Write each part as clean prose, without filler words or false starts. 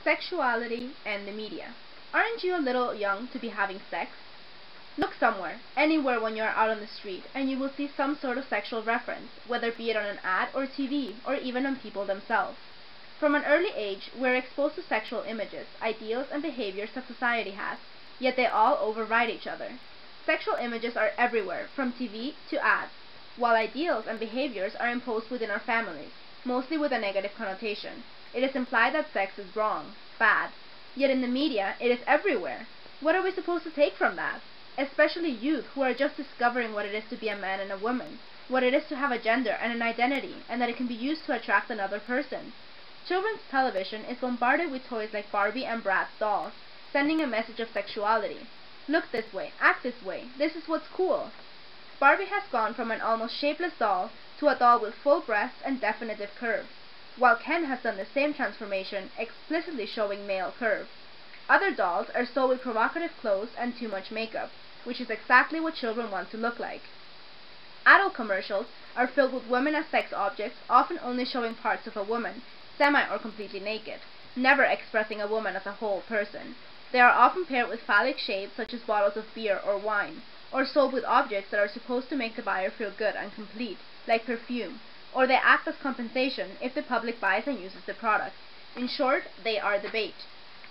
Sexuality and the media. Aren't you a little young to be having sex? Look somewhere, anywhere when you are out on the street, and you will see some sort of sexual reference, whether be it on an ad or TV, or even on people themselves. From an early age, we are exposed to sexual images, ideals, and behaviors that society has, yet they all override each other. Sexual images are everywhere, from TV to ads, while ideals and behaviors are imposed within our families, mostly with a negative connotation. It is implied that sex is wrong, bad, yet in the media it is everywhere. What are we supposed to take from that? Especially youth who are just discovering what it is to be a man and a woman, what it is to have a gender and an identity, and that it can be used to attract another person. Children's television is bombarded with toys like Barbie and Bratz dolls, sending a message of sexuality. Look this way, act this way, this is what's cool. Barbie has gone from an almost shapeless doll to a doll with full breasts and definitive curves, while Ken has done the same transformation, explicitly showing male curves. Other dolls are sold with provocative clothes and too much makeup, which is exactly what children want to look like. Adult commercials are filled with women as sex objects, often only showing parts of a woman, semi or completely naked, never expressing a woman as a whole person. They are often paired with phallic shapes such as bottles of beer or wine, or sold with objects that are supposed to make the buyer feel good and complete, like perfume, or they act as compensation if the public buys and uses the product. In short, they are the bait.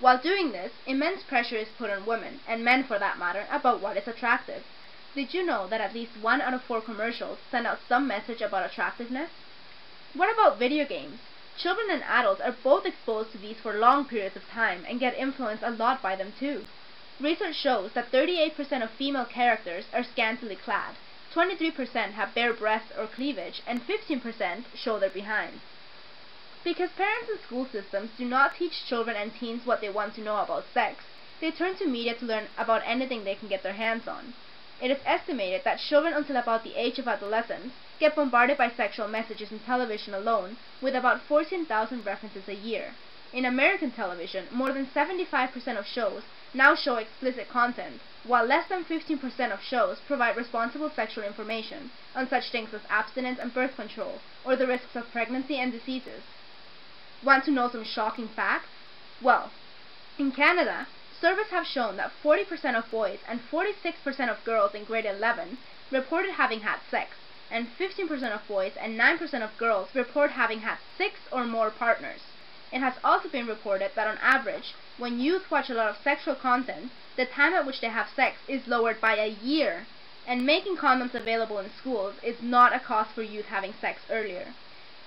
While doing this, immense pressure is put on women, and men for that matter, about what is attractive. Did you know that at least 1 out of 4 commercials send out some message about attractiveness? What about video games? Children and adults are both exposed to these for long periods of time and get influenced a lot by them too. Research shows that 38% of female characters are scantily clad, 23% have bare breasts or cleavage, and 15% show their behinds. Because parents and school systems do not teach children and teens what they want to know about sex, they turn to media to learn about anything they can get their hands on. It is estimated that children until about the age of adolescence get bombarded by sexual messages in television alone, with about 14,000 references a year. In American television, more than 75% of shows now show explicit content, while less than 15% of shows provide responsible sexual information on such things as abstinence and birth control, or the risks of pregnancy and diseases. Want to know some shocking facts? Well, in Canada, surveys have shown that 40% of boys and 46% of girls in grade 11 reported having had sex, and 15% of boys and 9% of girls report having had 6 or more partners. It has also been reported that on average, when youth watch a lot of sexual content, the time at which they have sex is lowered by a year, and making condoms available in schools is not a cause for youth having sex earlier.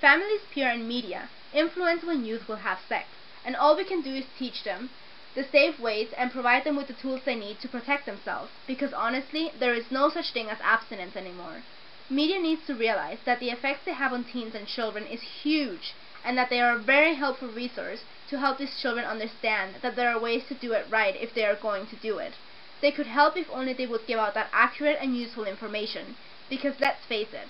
Families, peer, and media influence when youth will have sex, and all we can do is teach them the safe ways and provide them with the tools they need to protect themselves, because honestly, there is no such thing as abstinence anymore. Media needs to realize that the effects they have on teens and children is huge, and that they are a very helpful resource to help these children understand that there are ways to do it right if they are going to do it. They could help if only they would give out that accurate and useful information, because let's face it,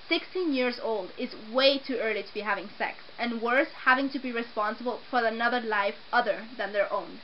16 years old is way too early to be having sex, and worse, having to be responsible for another life other than their own.